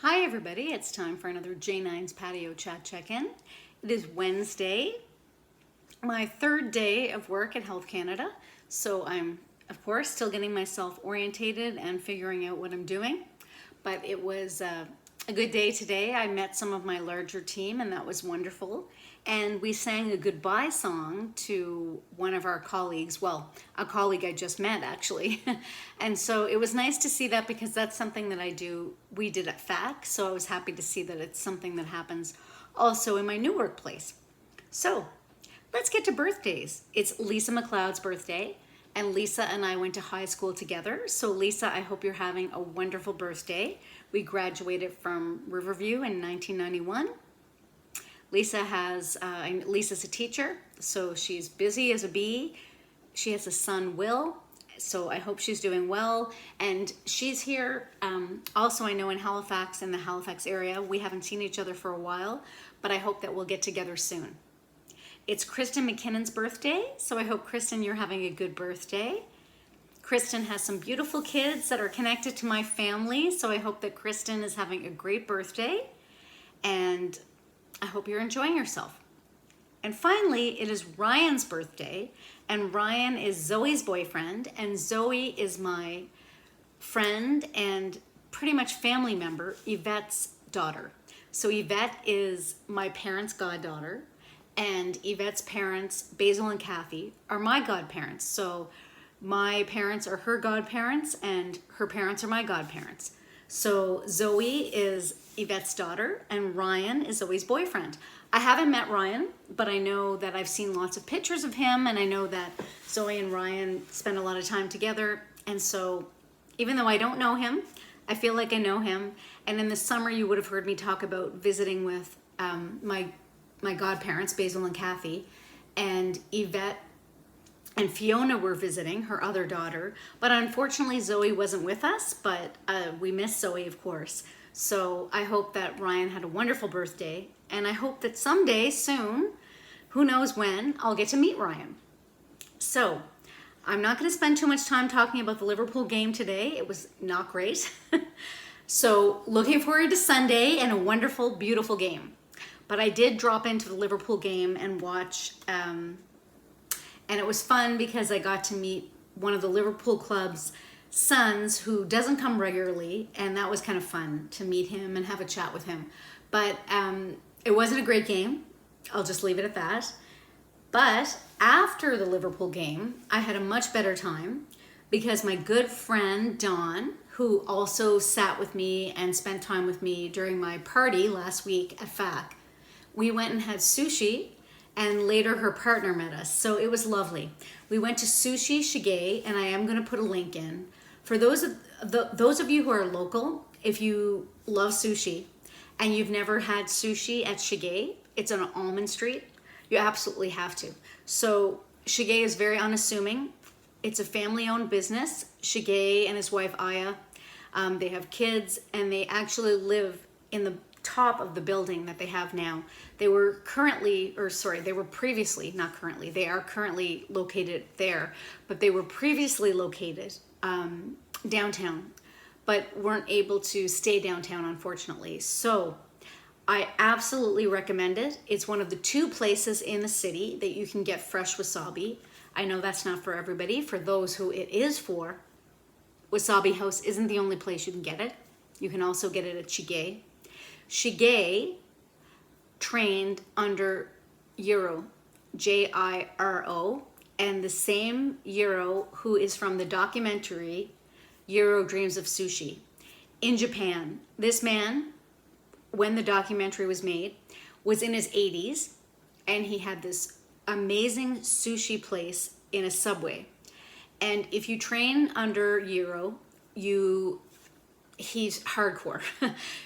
Hi everybody, it's time for another J9’s Patio Chat check-in. It is Wednesday, my third day of work at Health Canada, so I'm, of course, still getting myself orientated and figuring out what I'm doing, but it was a good day today. I met some of my larger team and that was wonderful, and we sang a goodbye song to one of our colleagues, well, a colleague I just met actually, and so it was nice to see that because that's something that we did at FAC, so I was happy to see that it's something that happens also in my new workplace. So let's get to birthdays. It's Lisa McLeod's birthday, and Lisa and I went to high school together. So Lisa, I hope you're having a wonderful birthday. We graduated from Riverview in 1991. Lisa's a teacher, so she's busy as a bee. She has a son, Will, so I hope she's doing well. And she's here also, I know, in Halifax, in the Halifax area. We haven't seen each other for a while, but I hope that we'll get together soon. It's Kristen McKinnon's birthday, so I hope, Kristen, you're having a good birthday. Kristen has some beautiful kids that are connected to my family, so I hope that Kristen is having a great birthday, and I hope you're enjoying yourself. And finally, it is Ryan's birthday, and Ryan is Zoe's boyfriend, and Zoe is my friend and pretty much family member, Yvette's daughter. So Yvette is my parents' goddaughter, and Yvette's parents, Basil and Kathy, are my godparents. So my parents are her godparents and her parents are my godparents. So Zoe is Yvette's daughter and Ryan is Zoe's boyfriend. I haven't met Ryan, but I know that I've seen lots of pictures of him, and I know that Zoe and Ryan spend a lot of time together. And so even though I don't know him, I feel like I know him. And in the summer, you would have heard me talk about visiting with my godparents, Basil and Kathy, and Yvette and Fiona were visiting, her other daughter, but unfortunately Zoe wasn't with us, but we miss Zoe, of course. So I hope that Ryan had a wonderful birthday, and I hope that someday soon, who knows when, I'll get to meet Ryan. So I'm not going to spend too much time talking about the Liverpool game today. It was not great. So looking forward to Sunday and a wonderful, beautiful game. But I did drop into the Liverpool game and watch, and it was fun because I got to meet one of the Liverpool club's sons who doesn't come regularly, and that was kind of fun to meet him and have a chat with him. But it wasn't a great game. I'll just leave it at that. But after the Liverpool game, I had a much better time because my good friend Dawn, who also sat with me and spent time with me during my party last week at FAC, we went and had sushi, and later her partner met us, so it was lovely. We went to Sushi Shige, and I am going to put a link in. For those of you who are local, if you love sushi and you've never had sushi at Shige, it's on Almond Street, you absolutely have to. So Shige is very unassuming. It's a family-owned business. Shige and his wife Aya, they have kids, and they actually live in the top of the building that they have now. They are currently located there, but they were previously located downtown, but weren't able to stay downtown, unfortunately. So I absolutely recommend it. It's one of the 2 places in the city that you can get fresh wasabi. I know that's not for everybody. For those who it is for, Wasabi House isn't the only place you can get it. You can also get it at Shige. Shige trained under Jiro, J-I-R-O, and the same Jiro who is from the documentary Jiro Dreams of Sushi in Japan. This man, when the documentary was made, was in his 80s, and he had this amazing sushi place in a subway. And if you train under Jiro, he's hardcore.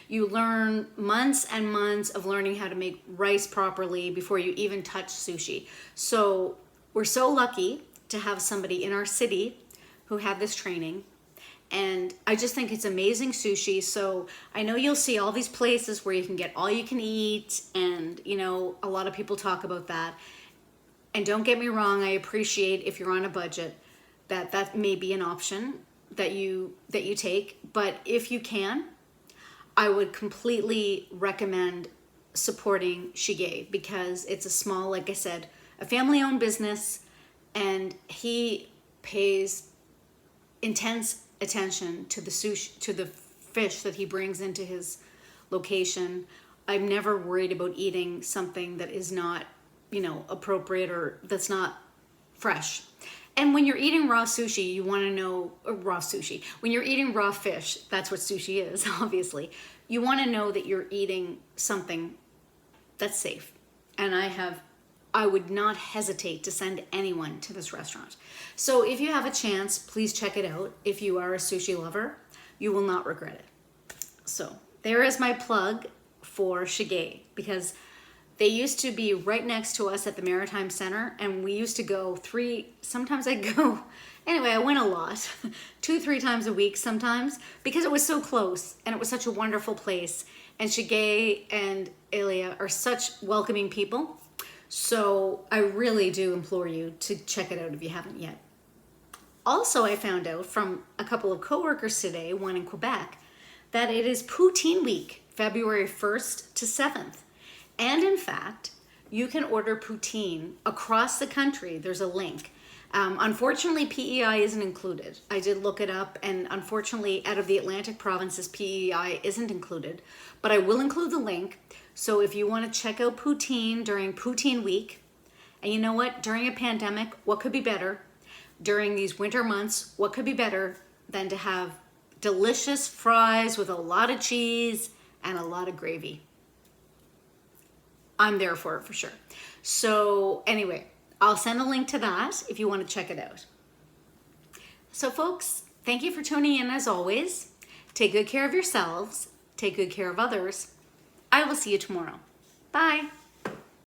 You learn months and months of learning how to make rice properly before you even touch sushi. So we're so lucky to have somebody in our city who had this training. And I just think it's amazing sushi. So I know you'll see all these places where you can get all you can eat, and you know, a lot of people talk about that. And don't get me wrong, I appreciate if you're on a budget that may be an option that you take, but if you can, I would completely recommend supporting Shige because it's a small, like I said, a family-owned business, and he pays intense attention to the sushi, to the fish that he brings into his location. I'm never worried about eating something that is not, appropriate or that's not fresh. And when you're eating raw sushi, you want to know raw sushi. When you're eating raw fish, that's what sushi is, obviously. You want to know that you're eating something that's safe. And I would not hesitate to send anyone to this restaurant. So if you have a chance, please check it out. If you are a sushi lover, you will not regret it. So there is my plug for Shige, because they used to be right next to us at the Maritime Center, and we used to go sometimes I'd go, anyway, I went a lot, 2-3 times a week sometimes, because it was so close, and it was such a wonderful place, and Shige and Elia are such welcoming people, so I really do implore you to check it out if you haven't yet. Also, I found out from a couple of coworkers today, one in Quebec, that it is Poutine Week, February 1st to 7th. And in fact, you can order poutine across the country. There's a link. Unfortunately, PEI isn't included. I did look it up, and unfortunately, out of the Atlantic provinces, PEI isn't included. But I will include the link. So if you want to check out poutine during Poutine Week, and you know what? During a pandemic, what could be better? During these winter months, what could be better than to have delicious fries with a lot of cheese and a lot of gravy? I'm there for it for sure. So anyway, I'll send a link to that if you want to check it out. So folks, thank you for tuning in as always. Take good care of yourselves. Take good care of others. I will see you tomorrow. Bye.